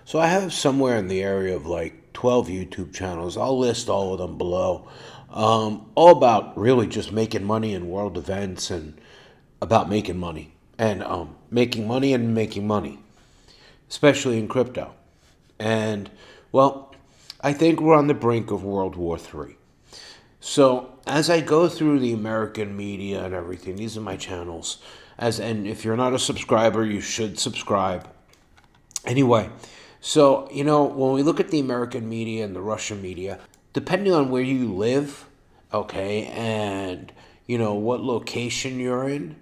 So I have somewhere in the area of like 12 YouTube channels. I'll list all of them below. All about really just making money in world events and about making money. And making money and making money, especially in crypto. And, well, I think we're on the brink of World War III. So as I go through the American media and everything, these are my channels. And if you're not a subscriber, you should subscribe. Anyway, so when we look at the American media and the Russian media, depending on where you live, okay, and what location you're in,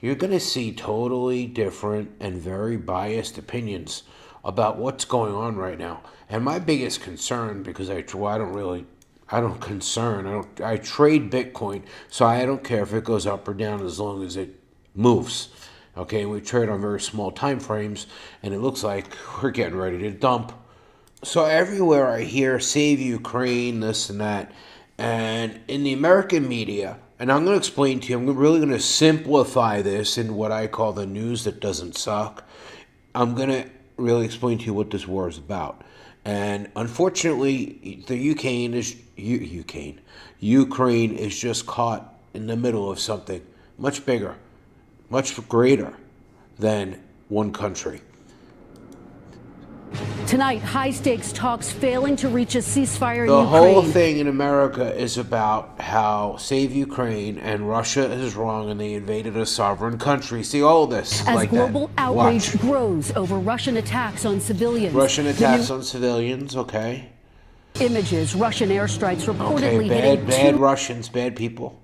you're going to see totally different and very biased opinions about what's going on right now. And my biggest concern, because I trade Bitcoin, so I don't care if it goes up or down as long as it moves. Okay, we trade on very small time frames, and it looks like we're getting ready to dump. So everywhere I hear save Ukraine, this and that, and in the American media, and I'm going to explain to you, I'm really going to simplify this in what I call the news that doesn't suck. I'm going to really explain to you what this war is about. And unfortunately, the Ukraine is just caught in the middle of something much bigger, much greater than one country. Tonight, high-stakes talks failing to reach a ceasefire in The Ukraine. whole thing in America is about how save Ukraine and Russia is wrong and they invaded a sovereign country. See all of this As like global that. outrage Watch. grows over Russian attacks on civilians. Russian attacks on civilians, okay. Images, Russian airstrikes reportedly Okay, hitting bad Russians, bad people.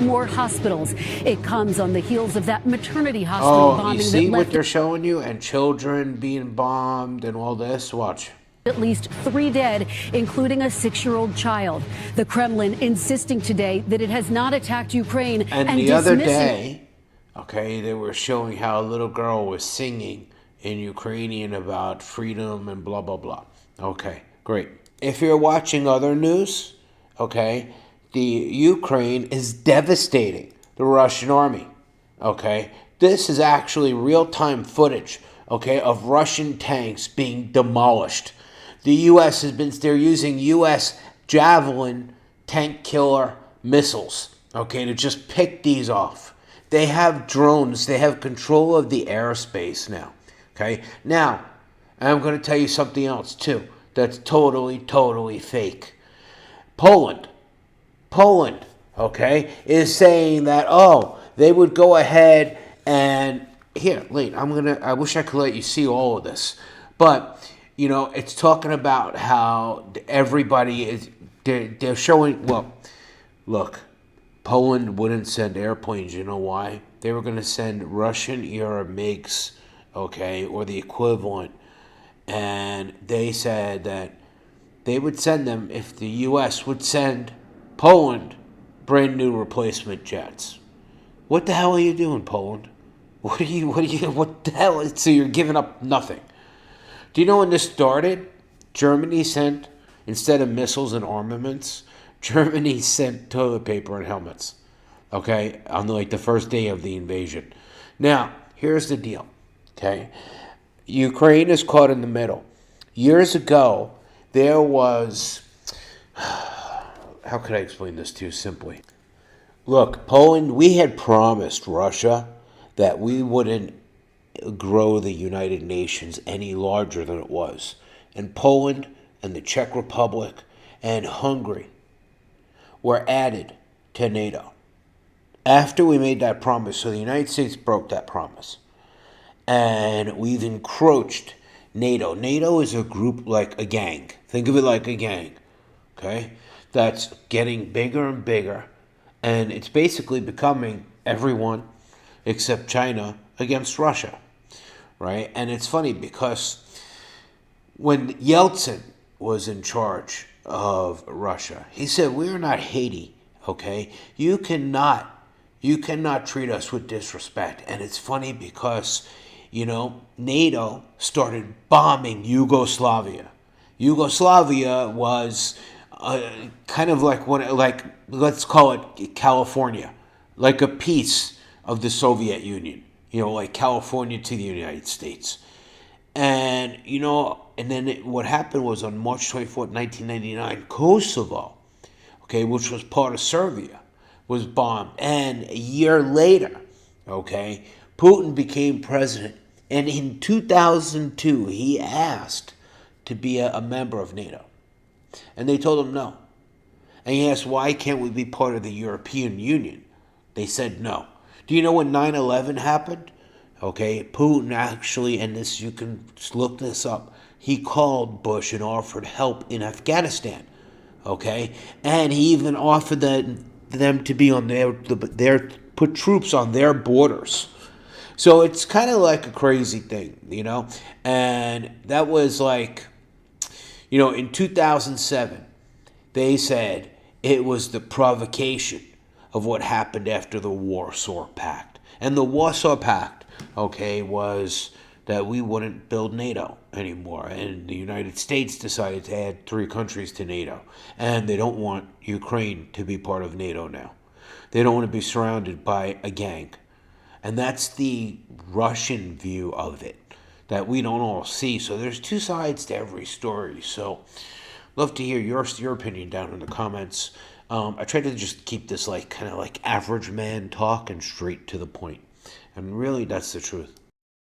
more hospitals. It comes on the heels of that maternity hospital bombing you see that what left they're showing you? And children being bombed and all this? Watch. at least 3 dead, including a 6-year-old child. The Kremlin insisting today that it has not attacked Ukraine And the other day, okay, they were showing how a little girl was singing in Ukrainian about freedom and blah, blah, blah. Okay, great. If you're watching other news, okay, the Ukraine is devastating the Russian army, okay? This is actually real-time footage, okay, of Russian tanks being demolished. The U.S. they're using U.S. Javelin tank killer missiles, okay, to just pick these off. They have drones. They have control of the airspace now, okay? Now, I'm going to tell you something else, too, that's totally, totally fake. Poland, okay, is saying that, they would go ahead and, here, Lane, I wish I could let you see all of this, but, it's talking about how they're showing, well, look, Poland wouldn't send airplanes, you know why? They were going to send Russian era MiGs, okay, or the equivalent, and they said that they would send them if the U.S. would send Poland brand new replacement jets. What the hell are you doing, Poland? What the hell? So you're giving up nothing. Do you know when this started? Germany sent, instead of missiles and armaments, Germany sent toilet paper and helmets. Okay, on the first day of the invasion. Now, here's the deal. Okay, Ukraine is caught in the middle. Years ago, there was, how could I explain this to you simply? Look, Poland, we had promised Russia that we wouldn't grow the United Nations any larger than it was. And Poland and the Czech Republic and Hungary were added to NATO. After we made that promise, so the United States broke that promise. And we've encroached NATO. NATO is a group like a gang. Think of it like a gang, okay? That's getting bigger and bigger. And it's basically becoming everyone except China against Russia, right? And it's funny because when Yeltsin was in charge of Russia, he said, we're not Haiti, okay? You cannot treat us with disrespect. And it's funny because, NATO started bombing Yugoslavia. Yugoslavia was kind of like let's call it California, like a piece of the Soviet Union, like California to the United States. And, and then what happened was on March 24th, 1999, Kosovo, okay, which was part of Serbia, was bombed. And a year later, okay, Putin became president. And in 2002, he asked to be a member of NATO. And they told him no. And he asked, why can't we be part of the European Union? They said no. Do you know when 9/11 happened? Okay, Putin actually, and this you can look this up, he called Bush and offered help in Afghanistan. Okay, and he even offered them to be on their put troops on their borders. So it's kind of like a crazy thing. And that was like, in 2007, they said it was the provocation of what happened after the Warsaw Pact. And the Warsaw Pact, okay, was that we wouldn't build NATO anymore. And the United States decided to add 3 countries to NATO. And they don't want Ukraine to be part of NATO now. They don't want to be surrounded by a gang. And that's the Russian view of it that we don't all see. So there's 2 sides to every story. So love to hear your opinion down in the comments. I try to just keep this kind of like average man talk and straight to the point. And really, that's the truth.